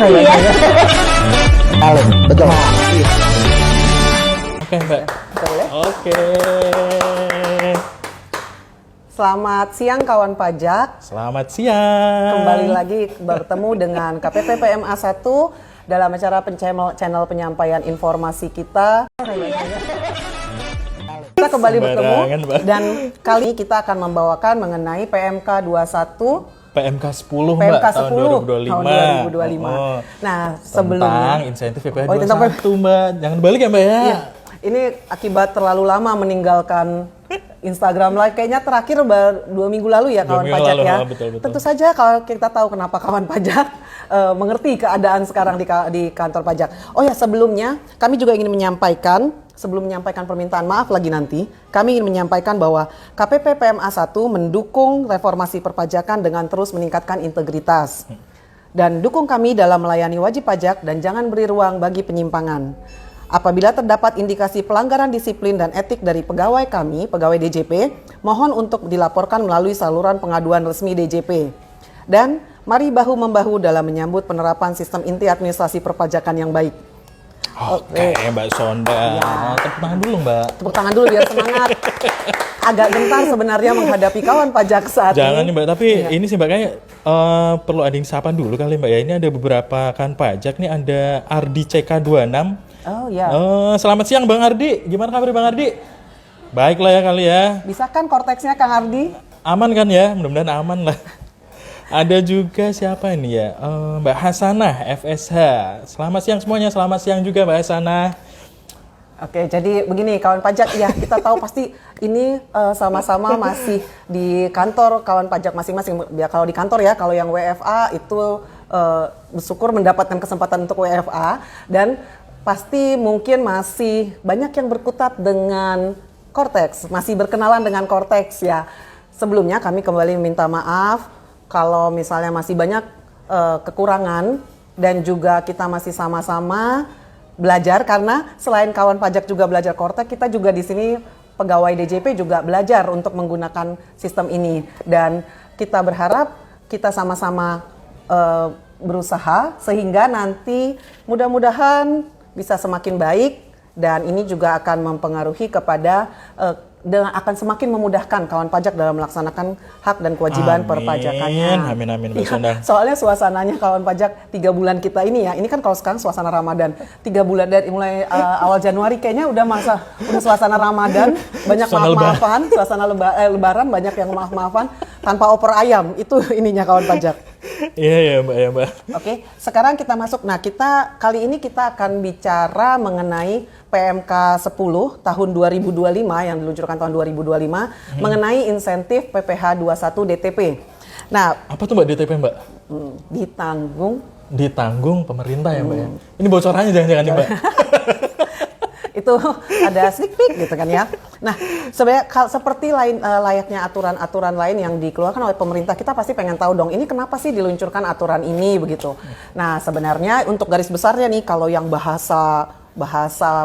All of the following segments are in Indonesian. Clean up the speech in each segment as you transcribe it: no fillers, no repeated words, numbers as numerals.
Iya. Betul. Oke, Mbak. Boleh. Oke. Selamat siang kawan pajak. Selamat siang. Kembali lagi bertemu dengan KPP PMA 1 dalam acara channel penyampaian informasi kita. Kita kembali bertemu Mbak. dan kali ini kita akan membawakan mengenai PMK 21 PMK 10 Mbak, PMK 10 tahun 2025. tahun 2025. Oh, Nah, sebelumnya tentang insentif PPh Oh, tentang 21 Mbak. Jangan balik ya Mbak ya. Iya, ini akibat terlalu lama meninggalkan Instagram Live. Kayaknya terakhir 2 minggu lalu ya kawan minggu pajak lalu, ya. betul. Tentu saja kalau kita tahu kenapa kawan pajak mengerti keadaan sekarang di kantor pajak. Oh ya, sebelumnya kami juga ingin menyampaikan, sebelum menyampaikan permintaan maaf lagi nanti, kami ingin menyampaikan bahwa KPP PMA 1 mendukung reformasi perpajakan dengan terus meningkatkan integritas. Dan dukung kami dalam melayani wajib pajak dan jangan beri ruang bagi penyimpangan. Apabila terdapat indikasi pelanggaran disiplin dan etik dari pegawai kami, pegawai DJP, mohon untuk dilaporkan melalui saluran pengaduan resmi DJP. Dan mari bahu-membahu dalam menyambut penerapan sistem inti administrasi perpajakan yang baik. Oke, Mbak Sonda. Ya. Tepuk tangan dulu Mbak. Tepuk tangan dulu biar semangat. Agak gentar sebenarnya menghadapi kawan pajak saat Jangan ini. nih Mbak, tapi Iya. ini sih Mbak kayak perlu ada yang sapa dulu kali Mbak ya. Ini ada beberapa kan pajak nih, ada Ardi CK26. Oh ya, Selamat siang Bang Ardi. Gimana kabar Bang Ardi? Baiklah ya kali ya. bisa kan korteksnya Kang Ardi? Aman kan ya? Mudah-mudahan aman lah. Ada juga siapa ini ya? Mbak Hasanah FSH. Selamat siang semuanya. Selamat siang juga Mbak Hasanah. Oke, jadi begini kawan pajak, ya kita tahu pasti ini sama-sama masih di kantor kawan pajak masing-masing. Ya kalau di kantor ya, kalau yang WFA itu bersyukur mendapatkan kesempatan untuk WFA dan pasti mungkin masih banyak yang berkutat dengan Cortex, masih berkenalan dengan Cortex ya. Sebelumnya kami kembali minta maaf kalau misalnya masih banyak kekurangan dan juga kita masih sama-sama belajar karena selain kawan pajak juga belajar Cortex, kita juga di sini pegawai DJP juga belajar untuk menggunakan sistem ini dan kita berharap kita sama-sama berusaha sehingga nanti mudah-mudahan bisa semakin baik dan ini juga akan mempengaruhi kepada akan semakin memudahkan kawan pajak dalam melaksanakan hak dan kewajiban perpajakannya. Amin, Mbak Iya, Sonda. soalnya suasananya kawan pajak 3 bulan kita ini ya, ini kan kalau sekarang suasana Ramadan 3 bulan dari mulai awal Januari kayaknya udah suasana Ramadan, banyak maaf-maafan, suasana lebaran banyak yang maaf-maafan tanpa opor ayam, itu ininya kawan pajak. Iya Mbak. Oke, sekarang kita masuk. Nah, kali ini kita akan bicara mengenai PMK 10 tahun 2025 yang diluncurkan tahun 2025 mengenai insentif PPh 21 DTP. Nah, Apa tuh Mbak DTP Mbak? Ditanggung pemerintah ya Mbak ya? Ini bocorannya jangan-jangan nih Mbak. itu ada sneak peek gitu kan ya. Nah, sebenarnya seperti layaknya aturan-aturan lain yang dikeluarkan oleh pemerintah, kita pasti pengen tahu dong, ini kenapa sih diluncurkan aturan ini begitu. Nah, sebenarnya untuk garis besarnya nih, kalau yang bahasa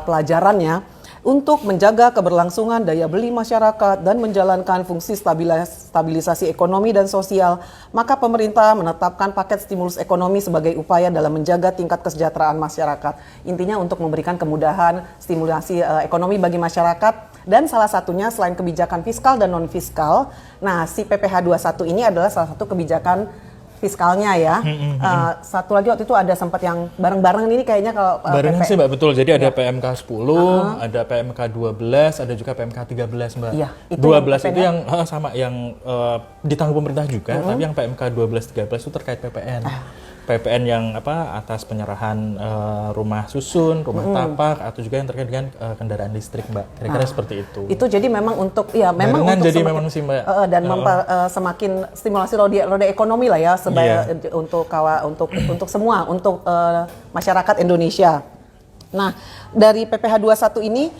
pelajarannya, untuk menjaga keberlangsungan daya beli masyarakat dan menjalankan fungsi stabilisasi ekonomi dan sosial, maka pemerintah menetapkan paket stimulus ekonomi sebagai upaya dalam menjaga tingkat kesejahteraan masyarakat. Intinya untuk memberikan kemudahan stimulasi ekonomi bagi masyarakat dan salah satunya selain kebijakan fiskal dan non-fiskal, nah si PPh 21 ini adalah salah satu kebijakan fiskalnya ya. Satu lagi waktu itu ada sempat yang bareng-bareng ini kayaknya kalau Barengan sih Mbak, betul. Jadi ada Ya. PMK 10, ada PMK 12, ada juga PMK 13 Mbak. Iya, itu 12 yang itu yang sama yang ditanggung pemerintah juga, tapi yang PMK 12 13 itu terkait PPN. PPN yang atas penyerahan rumah susun, rumah tapak atau juga yang terkait dengan kendaraan listrik Mbak. Kira-kira seperti itu. Itu jadi memang untuk memang Barengan untuk jadi memang sih Mbak. dan semakin stimulasi roda ekonomi lah ya untuk semua untuk masyarakat Indonesia. Nah, dari PPh 21 ini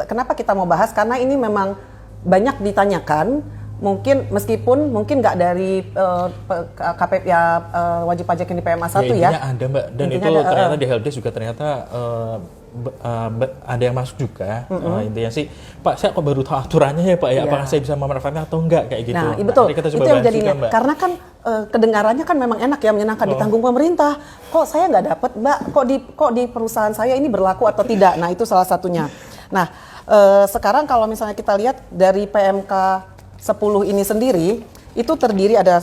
kenapa kita mau bahas, karena ini memang banyak ditanyakan. Meskipun nggak dari KPP wajib pajak yang di PMA 1 ya. Intinya ada Mbak, dan Intinya itu ada, ternyata di helpdesk juga ternyata ada yang masuk juga. Intinya sih, Pak, saya kok baru tahu aturannya ya Pak ya, apakah saya bisa memanfaatkan atau enggak kayak gitu. Nah, betul. Nanti kita coba Itu yang bahas jadinya, juga, Mbak. karena kan kedengarannya kan memang enak ya, menyenangkan, ditanggung pemerintah. Kok saya nggak dapat, Mbak? Kok di perusahaan saya ini berlaku atau tidak? Nah, itu salah satunya. Nah, sekarang kalau misalnya kita lihat dari PMK 10 ini sendiri, itu terdiri ada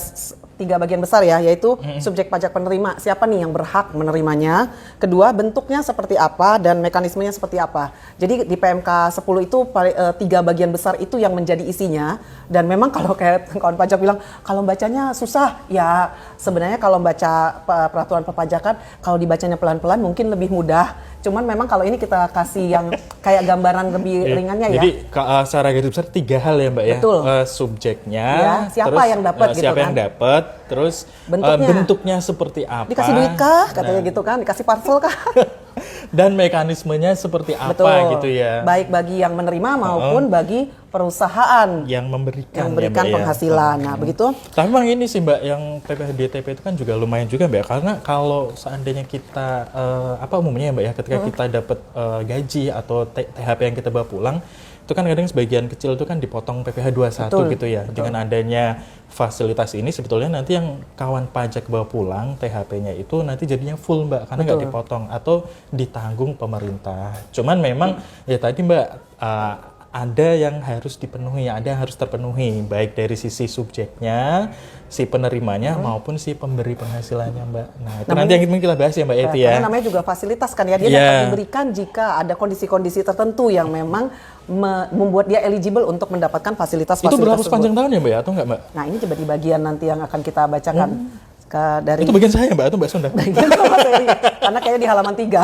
3 bagian besar ya, yaitu subjek pajak penerima, siapa nih yang berhak menerimanya, kedua bentuknya seperti apa dan mekanismenya seperti apa. Jadi di PMK 10 itu 3 bagian besar itu yang menjadi isinya, dan memang kalau kayak kawan pajak bilang kalau bacanya susah, ya sebenarnya kalau baca peraturan perpajakan kalau dibacanya pelan-pelan mungkin lebih mudah. Cuman memang kalau ini kita kasih yang kayak gambaran lebih ringannya ya. Jadi secara garis besar 3 hal ya Mbak. Betul. Ya. Subjeknya, ya, siapa terus yang dapat gitu siapa kan. yang dapat, terus bentuknya seperti apa. Dikasih duit kah katanya gitu kan, dikasih parcel kah. Dan mekanismenya seperti apa. Betul. Gitu ya. Baik bagi yang menerima maupun bagi perusahaan yang memberikan ya, Mbak, penghasilan. Nah, begitu. Tapi memang ini sih Mbak, yang PPh-DTP itu kan juga lumayan juga Mbak, karena kalau seandainya kita umumnya Mbak ya, ketika kita dapat gaji atau THP yang kita bawa pulang, itu kan kadang sebagian kecil itu kan dipotong PPh 21 gitu ya. Betul. Dengan adanya fasilitas ini sebetulnya nanti yang kawan pajak bawa pulang THP-nya itu nanti jadinya full Mbak, karena nggak dipotong atau ditanggung pemerintah. Cuman memang ya tadi Mbak, ada yang harus dipenuhi, ada yang harus terpenuhi, baik dari sisi subjeknya, si penerimanya maupun si pemberi penghasilannya Mbak. Nah itu nanti yang kita bahas ya Mbak Eti ya. Karena namanya juga fasilitas kan ya, dia dapat diberikan jika ada kondisi-kondisi tertentu yang memang membuat dia eligible untuk mendapatkan fasilitas-fasilitas. Itu berlaku sepanjang tahun ya Mbak ya, atau enggak Mbak? Nah ini coba di bagian nanti yang akan kita bacakan. Dari itu bagian saya Mbak, atau Mbak Sonda? Karena kayaknya di halaman 3.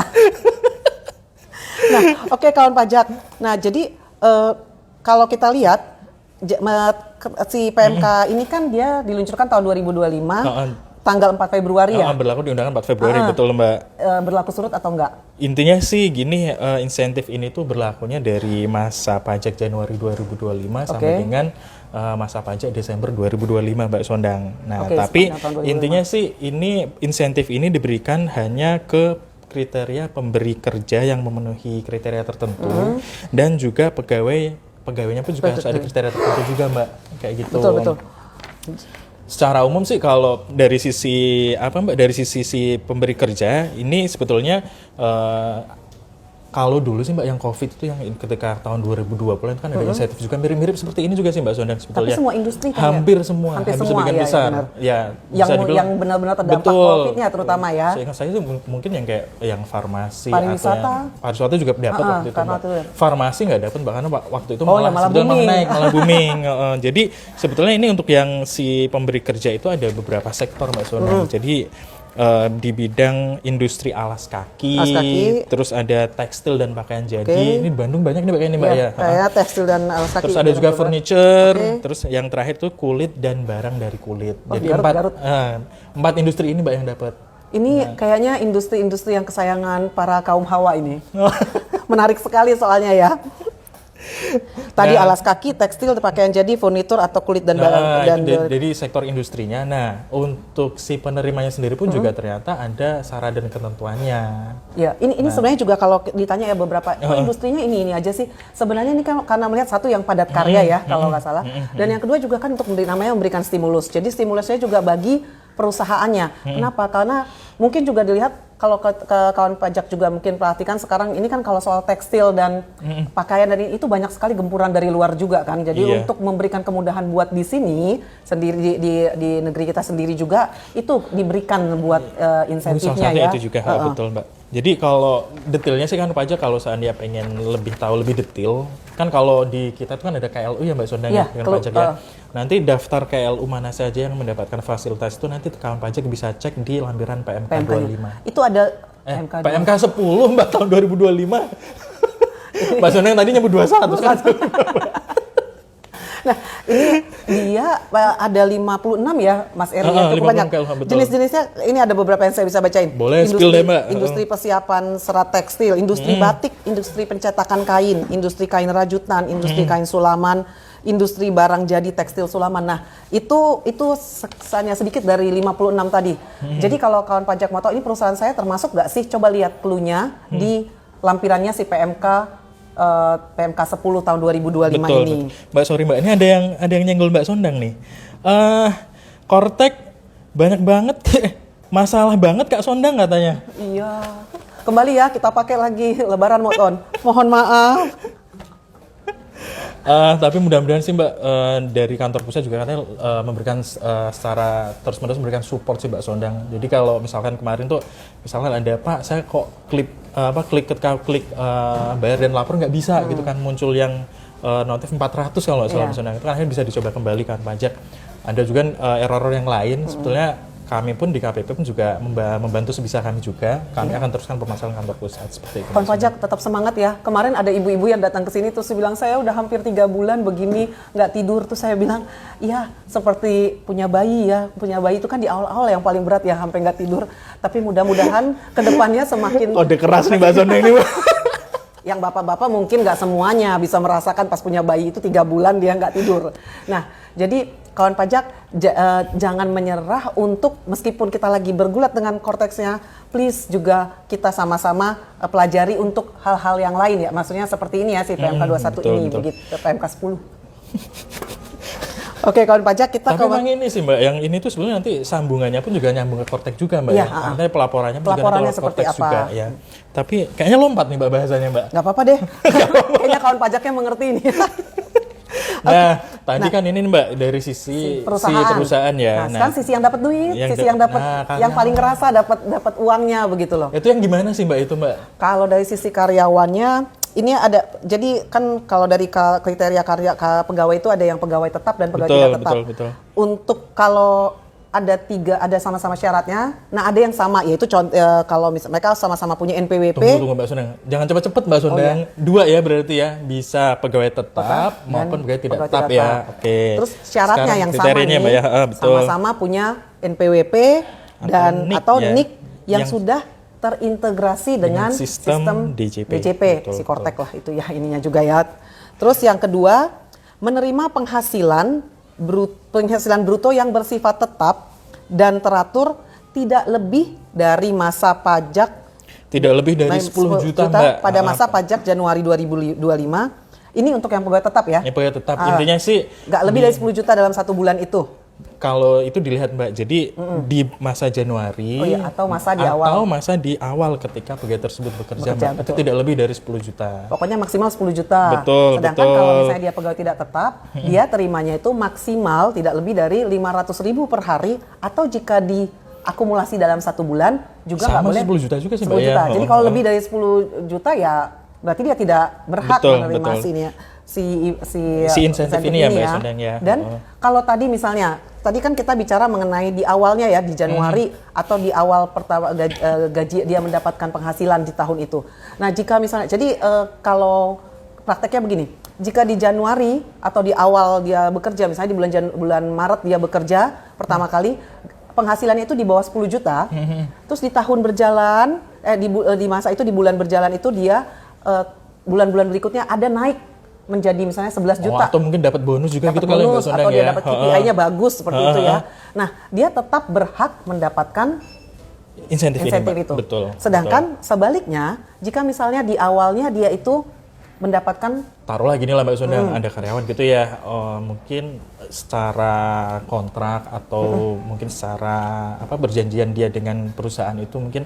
Nah oke, kawan pajak. Nah jadi kalau kita lihat si PMK ini kan dia diluncurkan tahun 2025. Tanggal 4 Februari ya? Berlaku di undangan 4 Februari, betul Mbak. Berlaku surut atau enggak? Intinya sih gini, insentif ini tuh berlakunya dari masa pajak Januari 2025 sampai dengan masa pajak Desember 2025 Mbak Sondang. Nah, tapi intinya sih ini insentif ini diberikan hanya ke kriteria pemberi kerja yang memenuhi kriteria tertentu dan juga pegawainya pun juga harus ada kriteria tertentu juga Mbak, kayak gitu. Betul. Secara umum sih kalau dari sisi dari sisi si pemberi kerja ini sebetulnya kalau dulu sih Mbak yang COVID itu yang ketika tahun 2020 itu kan ada insentif juga mirip-mirip seperti ini juga sih Mbak Sondang sebetulnya. Tapi semua industri kan hampir semua sebagian besar. Ya, yang benar-benar terdampak COVID-nya terutama ya. Saya tuh mungkin yang kayak yang farmasi pariwisata. Atau pariwisata juga dapat waktu itu Mbak. Farmasi nggak dapat bahkan waktu itu malah booming. Jadi sebetulnya ini untuk yang si pemberi kerja itu ada beberapa sektor Mbak Sondang. Jadi di bidang industri alas kaki, terus ada tekstil dan pakaian jadi. Ini di Bandung banyak nih kayaknya Mbak ya. Kayak tekstil dan alas kaki. Terus ada juga furniture, terus yang terakhir tuh kulit dan barang dari kulit. Jadi empat industri ini Mbak yang dapat. Ini kayaknya industri-industri yang kesayangan para kaum hawa ini. Menarik sekali soalnya ya. Tadi alas kaki, tekstil, pakaian jadi, furnitur atau kulit dan barang. Jadi sektor industrinya. Nah, untuk si penerimanya sendiri pun juga ternyata ada syarat dan ketentuannya. Ya, ini sebenarnya juga kalau ditanya ya beberapa industrinya ini aja sih. Sebenarnya ini kan karena melihat satu yang padat karya ya kalau nggak salah. Dan yang kedua juga kan untuk namanya memberikan stimulus. Jadi stimulusnya juga bagi perusahaannya. Kenapa? Karena mungkin juga dilihat kalau ke kawan pajak juga mungkin perhatikan sekarang ini kan kalau soal tekstil dan pakaian dari itu banyak sekali gempuran dari luar juga kan. Jadi untuk memberikan kemudahan buat di sini sendiri di negeri kita sendiri juga itu diberikan buat insentifnya ya. Itu juga betul Mbak. Jadi kalau detailnya sih kan pajak kalau seandainya pengen lebih tahu lebih detail kan kalau di kita itu kan ada KLU ya Mbak Sondang dengan pajak ya. Nanti daftar KLU mana saja yang mendapatkan fasilitas itu nanti kawan pajak bisa cek di lampiran PMK 25. Itu ada PMK 10 Mbak tahun 2025. Mbak Sondang tadi nyebut 21 kan. Nah, ini dia ada 56 ya Mas Eri, cukup banyak. Jenis-jenisnya ini ada beberapa yang saya bisa bacain. Boleh, spill deh Mbak. Industri persiapan serat tekstil, industri batik, industri pencetakan kain, industri kain rajutan, industri kain sulaman, industri barang jadi tekstil sulaman. Nah, itu hanya sedikit dari 56 tadi. Jadi kalau kawan pajak mau tahu ini perusahaan saya termasuk nggak sih? Coba lihat clue-nya di lampirannya si PMK 10 tahun 2025 Betul, ini. betul. Mbak, sorry Mbak, ini ada yang nyenggol Mbak Sondang nih. Kortek banyak banget, masalah banget Kak Sondang katanya. Iya. Kembali ya, kita pakai lagi Lebaran Moton. Mohon maaf. Tapi mudah-mudahan sih Mbak, dari kantor pusat juga katanya memberikan secara terus-menerus memberikan support sih Mbak Sondang. Jadi kalau misalkan kemarin tuh, misalkan ada Pak, saya kok klik bayar dan lapor nggak bisa gitu kan, muncul yang notif 400 kalau nggak salah Mbak Sondang. Itu kan akhirnya bisa dicoba kembali kan pajak. Ada juga error yang lain, sebetulnya kami pun di KPP pun juga membantu sebisa kami juga. Kami akan teruskan permasalahan kantor pusat seperti itu. Kawan pajak tetap semangat ya. Kemarin ada ibu-ibu yang datang ke sini terus bilang saya udah hampir 3 bulan begini nggak tidur. Terus saya bilang, iya seperti punya bayi ya. Punya bayi itu kan di awal-awal yang paling berat ya, sampai nggak tidur. Tapi mudah-mudahan kedepannya semakin Kode keras nih Mbak Sondang ini. yang bapak-bapak mungkin nggak semuanya bisa merasakan pas punya bayi itu 3 bulan dia nggak tidur. Nah, jadi kawan pajak jangan menyerah untuk meskipun kita lagi bergulat dengan korteksnya, please juga kita sama-sama pelajari untuk hal-hal yang lain ya. Maksudnya seperti ini ya si PMK 21 ini, betul. begitu PMK 10. Oke, kawan pajak kita Tapi memang ini sih Mbak, yang ini tuh sebenarnya nanti sambungannya pun juga nyambung ke kortek juga Mbak. Iya, Artinya pelaporannya pun Pelaporannya juga seperti kortek apa? juga ya. Tapi kayaknya lompat nih Mbak bahasanya Mbak. Nggak apa-apa deh. Kayaknya kawan pajaknya mengerti ini. Nah, tadi kan ini Mbak dari sisi perusahaan ya. Nah, sekarang sisi yang dapat duit, sisi yang dapat yang paling ngerasa dapat uangnya begitu loh. Itu yang gimana sih Mbak itu Mbak? Kalau dari sisi karyawannya ini ada, jadi kan kalau dari kriteria pegawai itu ada yang pegawai tetap dan pegawai tidak tetap. Betul. Untuk kalau ada sama-sama syaratnya, nah ada yang sama, yaitu kalau misalnya mereka sama-sama punya NPWP. Tunggu Mbak Sondang, jangan cepet-cepet Mbak Sondang. Dua ya berarti ya, bisa pegawai tetap maupun pegawai tidak tetap ya. Oke. Terus syaratnya sekarang yang sama nih, Mbak, ya. Sama-sama punya NPWP atau NIK yang sudah terintegrasi dengan sistem DJP si Kortek lah itu ya ininya juga ya. Terus yang kedua, menerima penghasilan bruto yang bersifat tetap dan teratur tidak lebih dari masa pajak tidak lebih dari 10 juta Mbak pada masa pajak Januari 2025. Ini untuk yang pegawai tetap ya. Yang pegawai tetap intinya sih nggak lebih dari 10 juta dalam 1 bulan itu. Kalau itu dilihat Mbak, jadi di masa Januari atau masa di awal ketika pegawai tersebut bekerja Mbak, itu tidak lebih dari 10 juta. Pokoknya maksimal 10 juta. Betul. Sedangkan kalau misalnya dia pegawai tidak tetap, dia terimanya itu maksimal tidak lebih dari 500.000 per hari, atau jika diakumulasi dalam 1 bulan juga nggak boleh 10 juta juga sih Mbak 10 juta. ya. Jadi kalau lebih dari 10 juta ya berarti dia tidak berhak menerima si insentif ini ya. Dan kalau tadi kan kita bicara mengenai di awalnya ya, di Januari atau di awal pertama gaji dia mendapatkan penghasilan di tahun itu. Nah, jika misalnya kalau prakteknya begini, jika di Januari atau di awal dia bekerja, misalnya di bulan Maret dia bekerja pertama kali, penghasilannya itu di bawah 10 juta. Terus di tahun berjalan di masa itu, di bulan berjalan itu dia bulan-bulan berikutnya ada naik menjadi misalnya 11 juta. Atau mungkin dapat bonus juga gitu kali Mbak Sondang atau dia ya. dapat KPI-nya bagus seperti itu ya. Nah, dia tetap berhak mendapatkan insentif itu. Betul. Sedangkan sebaliknya, jika misalnya di awalnya dia itu mendapatkan, taruhlah gini lah Mbak Sondang, ada karyawan gitu ya, mungkin secara kontrak atau mungkin secara berjanjian dia dengan perusahaan itu mungkin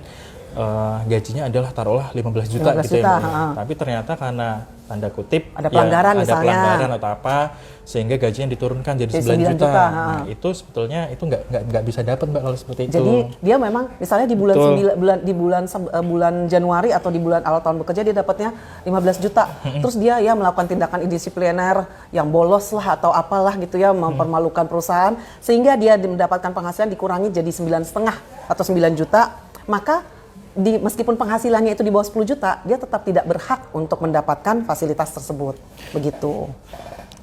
gajinya adalah taruhlah 15 juta gitu ya. Tapi ternyata karena tanda kutip ada pelanggaran ada misalnya, pelanggaran atau apa, sehingga gajinya diturunkan jadi 9 juta. Nah, itu sebetulnya itu nggak bisa dapat Mbak kalau seperti itu. Jadi dia memang misalnya di bulan Januari atau di bulan awal tahun bekerja dia dapatnya 15 juta. Terus dia ya melakukan tindakan indisipliner yang bolos lah atau apalah gitu ya, mempermalukan perusahaan sehingga dia mendapatkan penghasilan dikurangi jadi 9,5 atau 9 juta, maka meskipun penghasilannya itu di bawah 10 juta, dia tetap tidak berhak untuk mendapatkan fasilitas tersebut. Begitu.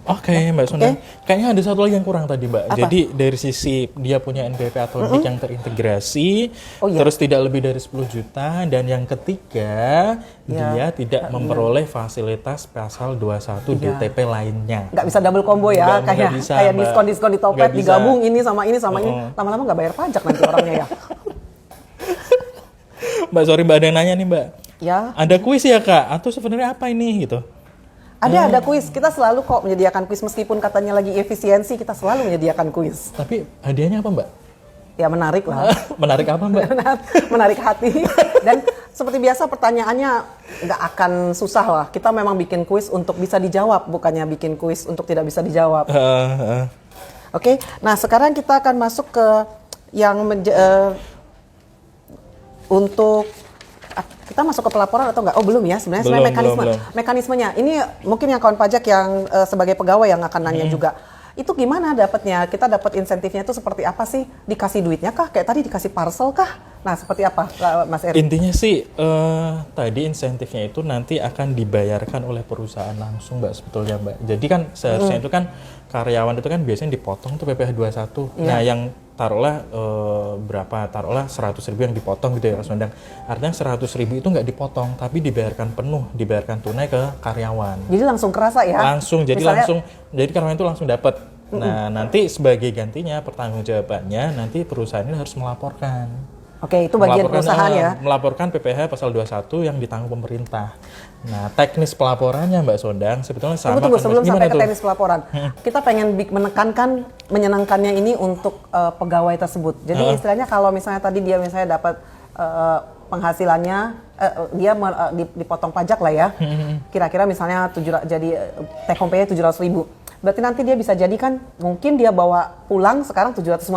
Oke, Mbak Sondang. Kayaknya ada satu lagi yang kurang tadi, Mbak. Jadi dari sisi dia punya NPWP atau NIK yang terintegrasi, terus tidak lebih dari 10 juta, dan yang ketiga, dia tidak memperoleh fasilitas pasal 21 DTP lainnya. Nggak bisa double combo ya, kayak diskon-diskon di Topet, digabung ini sama ini. Lama-lama nggak bayar pajak nanti orangnya ya. Mbak, sorry Mbak, ada yang nanya nih Mbak. Ya. Ada kuis ya Kak? Atau sebenarnya apa ini gitu? Ada kuis. Kita selalu kok menyediakan kuis meskipun katanya lagi efisiensi, kita selalu menyediakan kuis. Tapi hadiahnya apa Mbak? Ya menarik lah. Menarik apa Mbak? Menarik hati. Dan seperti biasa pertanyaannya nggak akan susah lah. Kita memang bikin kuis untuk bisa dijawab, bukannya bikin kuis untuk tidak bisa dijawab. Oke, nah sekarang kita akan masuk ke yang untuk kita masuk ke pelaporan atau enggak? Oh belum ya, sebenarnya mekanismenya. Ini mungkin yang kawan pajak yang sebagai pegawai yang akan nanya juga. Itu gimana dapatnya? Kita dapat insentifnya itu seperti apa sih? Dikasih duitnya kah? Kayak tadi dikasih parcel kah? Nah seperti apa Mas Eri? Intinya sih tadi insentifnya itu nanti akan dibayarkan oleh perusahaan langsung Mbak sebetulnya Mbak. Jadi kan seharusnya itu kan karyawan itu kan biasanya dipotong tuh PPh 21. Nah yang taruhlah berapa, taruhlah 100.000 yang dipotong gitu ya Mas Undang. Artinya 100.000 itu nggak dipotong tapi dibayarkan penuh, dibayarkan tunai ke karyawan. Jadi langsung kerasa ya? Langsung, jadi jadi karyawan itu langsung dapat. Nah nanti sebagai gantinya pertanggungjawabannya nanti perusahaan ini harus melaporkan. Oke, itu bagian perusahaan ya? Melaporkan PPh pasal 21 yang ditanggung pemerintah. Nah, teknis pelaporannya Mbak Sondang sebetulnya sama. Tunggu, sebelum sampai ke teknis pelaporan. Kita pengen menekankan, menyenangkannya ini untuk pegawai tersebut. Jadi istilahnya kalau misalnya tadi dia misalnya dapat penghasilannya, dia dipotong pajak lah ya. Kira-kira misalnya jadi take home pay-nya 700.000. Berarti nanti dia bisa jadikan mungkin dia bawa pulang sekarang 750.000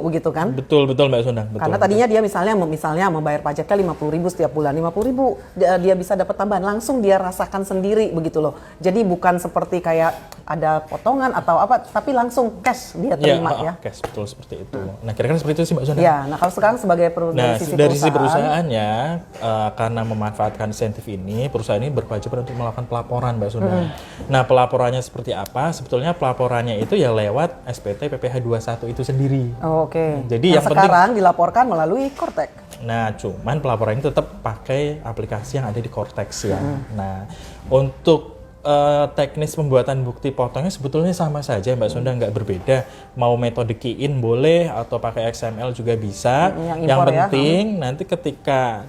begitu kan? Betul Mbak Sondang. Karena tadinya dia misalnya membayar pajaknya 50.000 setiap bulan, 50.000 dia bisa dapat tambahan, langsung dia rasakan sendiri begitu loh. Jadi bukan seperti kayak ada potongan atau apa, tapi langsung cash dia terima ya. Cash, betul seperti itu. Nah kira-kira seperti itu sih Mbak Sondang. Ya, nah kalau sekarang sebagai dari sisi perusahaannya karena memanfaatkan insentif ini, perusahaan ini berkewajiban untuk melakukan pelaporan Mbak Sondang. Nah pelaporannya seperti apa? Sebetulnya pelaporannya itu ya lewat SPT PPh 21 itu sendiri. Oh, oke. Jadi yang sekarang penting dilaporkan melalui Kortek. Nah, cuman pelaporan ini tetap pakai aplikasi yang ada di Kortex ya. Nah, untuk teknis pembuatan bukti potongnya sebetulnya sama saja Mbak Sondang, nggak berbeda. Mau metode key in boleh atau pakai XML juga bisa. Yang penting nanti ketika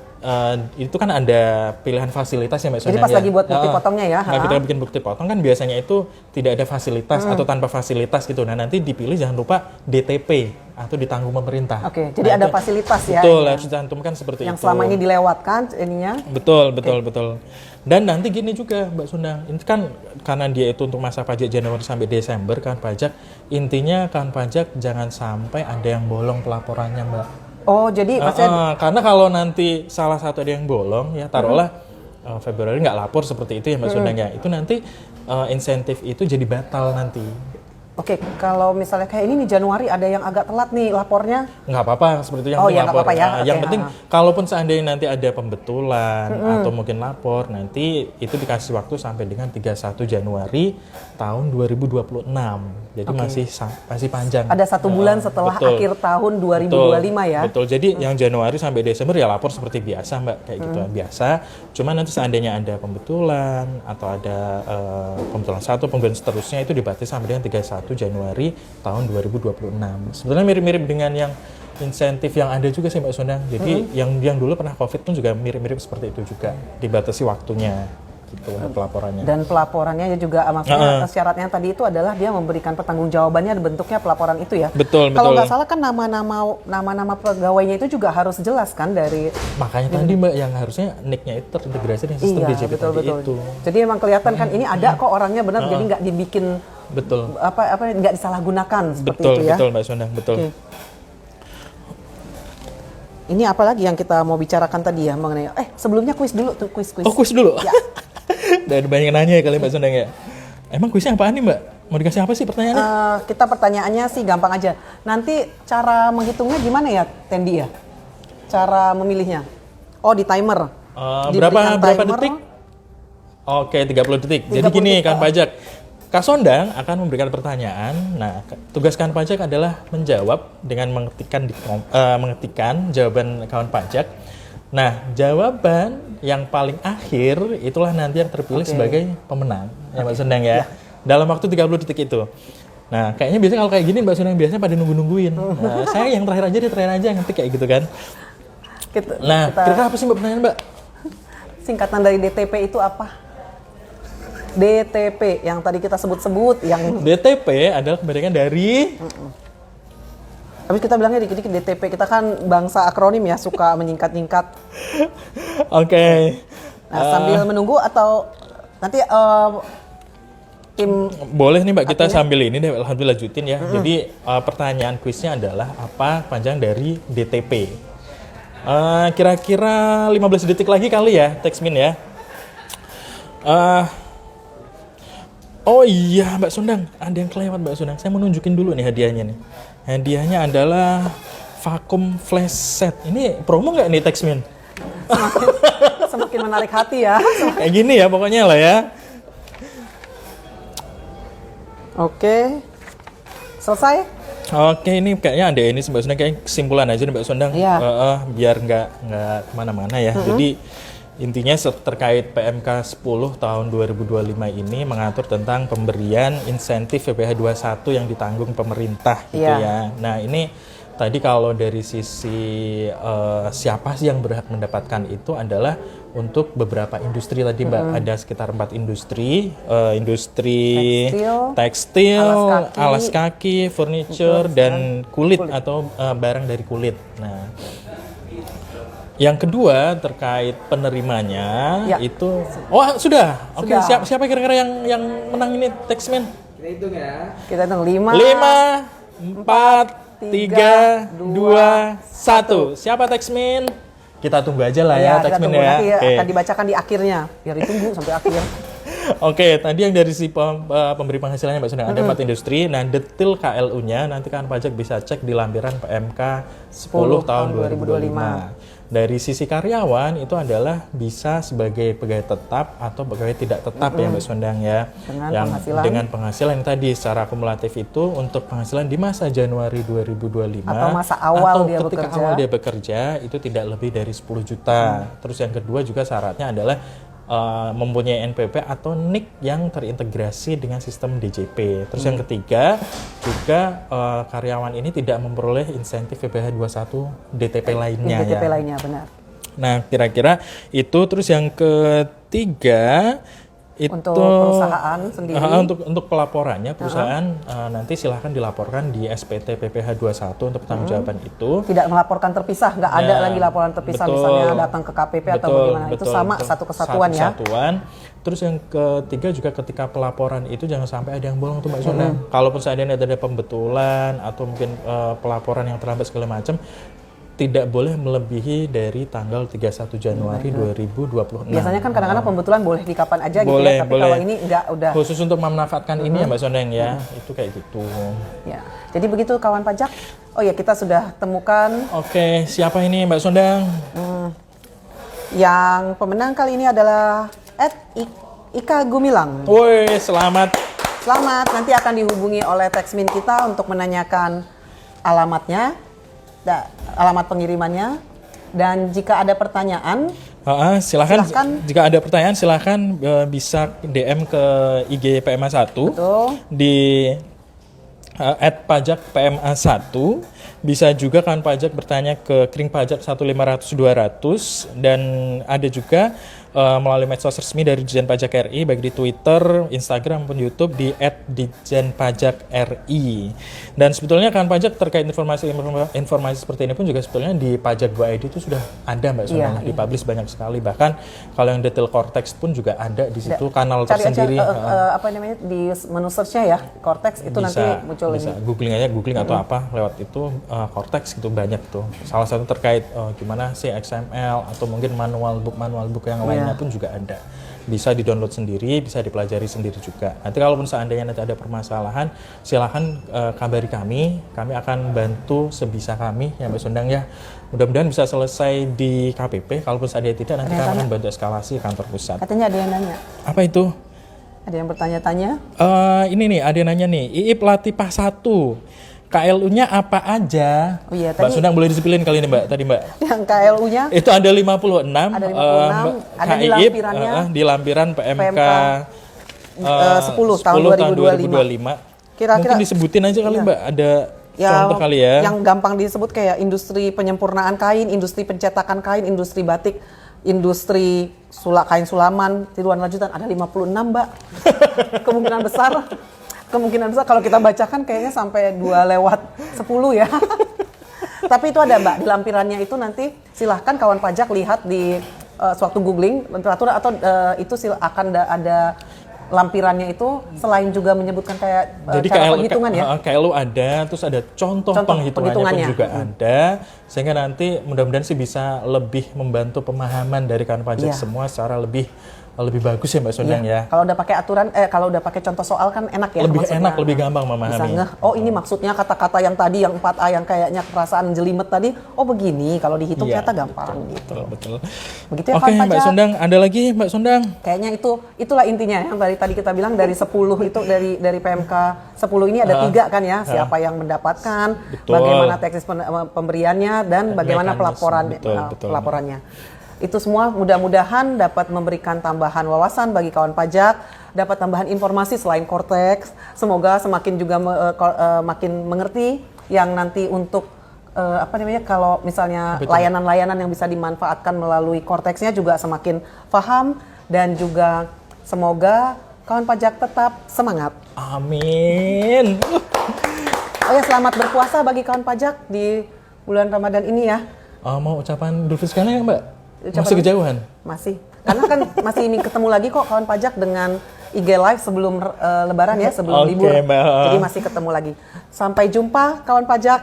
itu kan ada pilihan fasilitas ya Mbak Sondang. Jadi pas lagi buat bukti potongnya ya. Nah, kita bikin bukti potong kan biasanya itu tidak ada fasilitas atau tanpa fasilitas gitu. Nah, nanti dipilih jangan lupa DTP atau ditanggung pemerintah. Oke, jadi ada fasilitas ya. Betul, harus dicantumkan seperti itu. Yang selama ini dilewatkan ininya. Betul. Dan nanti gini juga Mbak Sondang, ini kan karena dia itu untuk masa pajak Januari sampai Desember kan pajak, intinya kan pajak jangan sampai ada yang bolong pelaporannya Mbak. Oh, jadi maksudnya karena kalau nanti salah satu ada yang bolong ya taruhlah Februari nggak lapor seperti itu ya Mbak Sondang ya, itu nanti insentif itu jadi batal nanti. Oke, kalau misalnya kayak ini nih Januari ada yang agak telat nih lapornya. Nggak apa-apa, seperti itu yang ya, lapor. Apa-apa ya. Yang penting, kalaupun seandainya nanti ada pembetulan atau mungkin lapor, nanti itu dikasih waktu sampai dengan 31 Januari tahun 2026. Jadi masih panjang. Ada 1 bulan setelah akhir tahun 2025 ya. Betul, jadi yang Januari sampai Desember ya lapor seperti biasa Mbak, kayak gitu biasa. Cuma nanti seandainya ada pembetulan atau ada pembetulan satu, pembetulan seterusnya itu dibatasi sampai dengan 31 Januari tahun 2026. Sebetulnya mirip-mirip dengan yang insentif yang ada juga sih Mbak Sondang. Jadi yang dulu pernah COVID pun juga mirip-mirip seperti itu juga, dibatasi waktunya gitu untuk pelaporannya. Dan pelaporannya juga maksudnya syaratnya tadi itu adalah dia memberikan pertanggungjawabannya bentuknya pelaporan itu ya. Betul. Kalau nggak salah kan nama-nama pegawainya itu juga harus jelas kan dari. Makanya tadi Mbak yang harusnya nick-nya itu terintegrasi dengan sistem DJP betul. itu. Jadi emang kelihatan kan ini ada kok orangnya benar, jadi nggak dibikin apa nggak disalahgunakan seperti itu ya. Betul Mbak Sondang, betul. Okay. Ini apa lagi yang kita mau bicarakan tadi ya mengenai sebelumnya kuis dulu tuh kuis. Oh, kuis dulu. Ya. Dan banyak nanya ya kali Mbak Sondang ya. Emang kuisnya apaan nih Mbak? Mau dikasih apa sih pertanyaannya? Kita pertanyaannya sih gampang aja. Nanti cara menghitungnya gimana ya Tendi ya? Cara memilihnya? Oh di timer. Berapa detik? Oke, 30 detik. Jadi gini kan pajak. Kak Sondang akan memberikan pertanyaan. Nah, tugas kawan pajak adalah menjawab dengan mengetikkan jawaban kawan pajak. Nah, jawaban yang paling akhir itulah nanti yang terpilih sebagai pemenang. Ya Mbak Sondang ya. Dalam waktu 30 detik itu. Nah, kayaknya biasanya kalau kayak gini Mbak Sondang biasanya pada nungguin. Nah, saya yang terakhir aja ngetik kayak gitu kan. Nah, kira-kira apa sih Mbak pertanyaan Mbak? Singkatan dari DTP itu apa? DTP yang tadi kita sebut-sebut yang DTP adalah kebanyakan dari habis kita bilangnya dikit-dikit DTP, kita kan bangsa akronim ya, suka menyingkat-nyingkat. Oke. Nah, sambil menunggu atau nanti tim Boleh nih Mbak, kita sambil ini deh, alhamdulillah lanjutin ya. Jadi pertanyaan kuisnya adalah apa panjang dari DTP? Kira-kira 15 detik lagi kali ya, Texmin ya. Oh iya Mbak Sundang, ada yang kelewat Mbak Sundang. Saya mau nunjukin dulu nih hadiahnya nih. Hadiahnya adalah vakum flash set. Ini promo nggak nih Texmin? semakin menarik hati ya. Kayak gini ya pokoknya lah ya. Oke. Selesai? Oke, ini kayaknya ada ini Mbak Sundang, kayak kesimpulan aja nih Mbak Sundang. Iya. Biar nggak kemana-mana ya. Jadi intinya terkait PMK 10 tahun 2025 ini mengatur tentang pemberian insentif PPh 21 yang ditanggung pemerintah gitu ya. Nah ini tadi kalau dari sisi siapa sih yang berhak mendapatkan itu adalah untuk beberapa industri tadi Mbak. Ada sekitar 4 industri, industri tekstil, alas kaki, furniture, dan kulit atau barang dari kulit. Nah, yang kedua terkait penerimanya itu, sudah. Oke, siapa kira-kira yang menang ini Texmin? Kita hitung ya. Kita hitung 5, 4, 3, 2, 1. Siapa Texmin? Kita tunggu aja lah ya Texmin ya. Nanti akan dibacakan di akhirnya. Biar ditunggu sampai akhir. Oke, tadi yang dari si pemberi penghasilannya Mbak Sundang ada 4 industri. Nah, detail KLU-nya nanti kan pajak bisa cek di lampiran PMK 10 tahun 2025. Dari sisi karyawan itu adalah bisa sebagai pegawai tetap atau pegawai tidak tetap ya Mbak Sundang ya. Dengan penghasilan yang tadi secara akumulatif itu untuk penghasilan di masa Januari 2025 atau masa awal atau ketika awal dia bekerja itu tidak lebih dari 10 juta. Terus yang kedua juga syaratnya adalah mempunyai NPP atau NIK yang terintegrasi dengan sistem DJP. Terus yang ketiga juga karyawan ini tidak memperoleh insentif PPh 21 DTP lainnya. DTP lainnya benar. Nah kira-kira itu. Terus yang ketiga itu untuk perusahaan sendiri. Untuk pelaporannya perusahaan nanti silahkan dilaporkan di SPT PPh 21 untuk pertanggungjawaban itu. Tidak melaporkan terpisah, nggak ada lagi laporan terpisah, misalnya datang ke KPP atau bagaimana. Itu sama satu kesatuan ya. Terus yang ketiga juga ketika pelaporan itu jangan sampai ada yang bolong tuh Mbak Sundang. Kalaupun seandainya ada pembetulan atau mungkin pelaporan yang terlambat segala macam, tidak boleh melebihi dari tanggal 31 Januari 2026. Biasanya kan kadang-kadang pembetulan boleh di kapan aja gitu ya, tapi kalau ini enggak, udah. Khusus untuk memanfaatkan ini ya Mbak Sundang ya, itu kayak gitu. Ya, jadi begitu kawan pajak. Oh ya, kita sudah temukan. Oke, siapa ini Mbak Sundang? Yang pemenang kali ini adalah Ika Gumilang. Woi, selamat. Selamat, nanti akan dihubungi oleh Texmin kita untuk menanyakan alamatnya. Alamat pengirimannya, dan jika ada pertanyaan silahkan. Jika ada pertanyaan silahkan bisa DM ke IG PMA1 di @pajak_pma1. Bisa juga kan pajak bertanya ke Kring Pajak 1500200, dan ada juga melalui medsos resmi dari Ditjen Pajak RI baik di Twitter, Instagram maupun YouTube di @ditjenpajakri. Dan sebetulnya kan pajak terkait informasi seperti ini pun juga sebetulnya di Pajak.go.id itu sudah ada Mbak Sundang, dipublish banyak sekali. Bahkan kalau yang detail Cortex pun juga ada di situ, kanal tersendiri. Apa namanya di menu search-nya ya, Cortex itu bisa, nanti muncul bisa ini. Googling atau apa lewat itu Cortex gitu banyak tuh. Salah satu terkait gimana sih XML atau mungkin manual book yang lainnya pun juga ada. Bisa di-download sendiri, bisa dipelajari sendiri juga. Nanti kalaupun seandainya nanti ada permasalahan, silahkan kabari kami akan bantu sebisa kami ya Mbak Sundang ya. Mudah-mudahan bisa selesai di KPP, kalaupun seandainya tidak nanti kami akan bantu eskalasi kantor pusat. Katanya ada yang nanya. Apa itu? Ada yang bertanya-tanya? Ini nih, ada yang nanya nih, Iip Latifah 1. KLU-nya apa aja? Oh iya, Mbak Sundang boleh disipilin kali ini Mbak, tadi Mbak. Yang KLU-nya? Itu ada 56. Ada 56, ada di lampirannya. Di lampiran PMK 10 tahun 2025. Kira-kira mungkin disebutin aja kali Mbak, ada contoh kali ya. Yang gampang disebut kayak industri penyempurnaan kain, industri pencetakan kain, industri batik. industri kain sulaman, tiruan lanjutan ada 56, Mbak. Kemungkinan besar kalau kita bacakan kayaknya sampai 2/10 ya. Tapi itu ada, Mbak, di lampirannya itu nanti silahkan kawan pajak lihat di sewaktu googling literatur atau itu akan ada lampirannya itu selain juga menyebutkan kayak jadi cara penghitungan ya. KLU ada, terus ada contoh penghitungannya pun juga ada, sehingga nanti mudah-mudahan sih bisa lebih membantu pemahaman dari kawan pajak semua secara lebih bagus ya Mbak Sundang ya. Kalau udah pakai aturan, kalau udah pakai contoh soal kan enak ya. Lebih enak, lebih gampang memahami. Bisa ngeh, oh ini maksudnya kata-kata yang tadi yang 4A yang kayaknya perasaan jelimet tadi, oh begini, kalau dihitung ternyata gampang gitu. Betul. Begitu ya Oke, kawan Mbak pajak. Sundang, ada lagi Mbak Sundang? Kayaknya itulah intinya yang tadi kita bilang dari 10 itu dari PMK 10 ini ada 3 kan ya, siapa yang mendapatkan, bagaimana teknis pemberiannya dan bagaimana pelaporannya. Itu semua mudah-mudahan dapat memberikan tambahan wawasan bagi kawan pajak, dapat tambahan informasi selain Cortex. Semoga semakin juga makin mengerti yang nanti untuk kalau misalnya layanan-layanan yang bisa dimanfaatkan melalui Cortex-nya juga semakin paham, dan juga semoga kawan pajak tetap semangat. Amin. Oh ya, selamat berpuasa bagi kawan pajak di bulan Ramadan ini ya. Mau ucapan Idul Fitri sekalian ya Mbak? Masih kejauhan? Masih. Karena kan masih ingin ketemu lagi kok kawan pajak dengan IG Live sebelum Lebaran ya, sebelum libur. Mbak. Jadi masih ketemu lagi. Sampai jumpa kawan pajak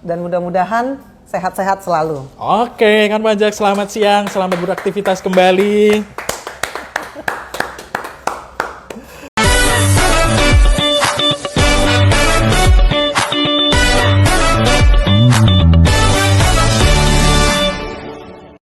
dan mudah-mudahan sehat-sehat selalu. Oke, kawan pajak, selamat siang, selamat beraktivitas kembali.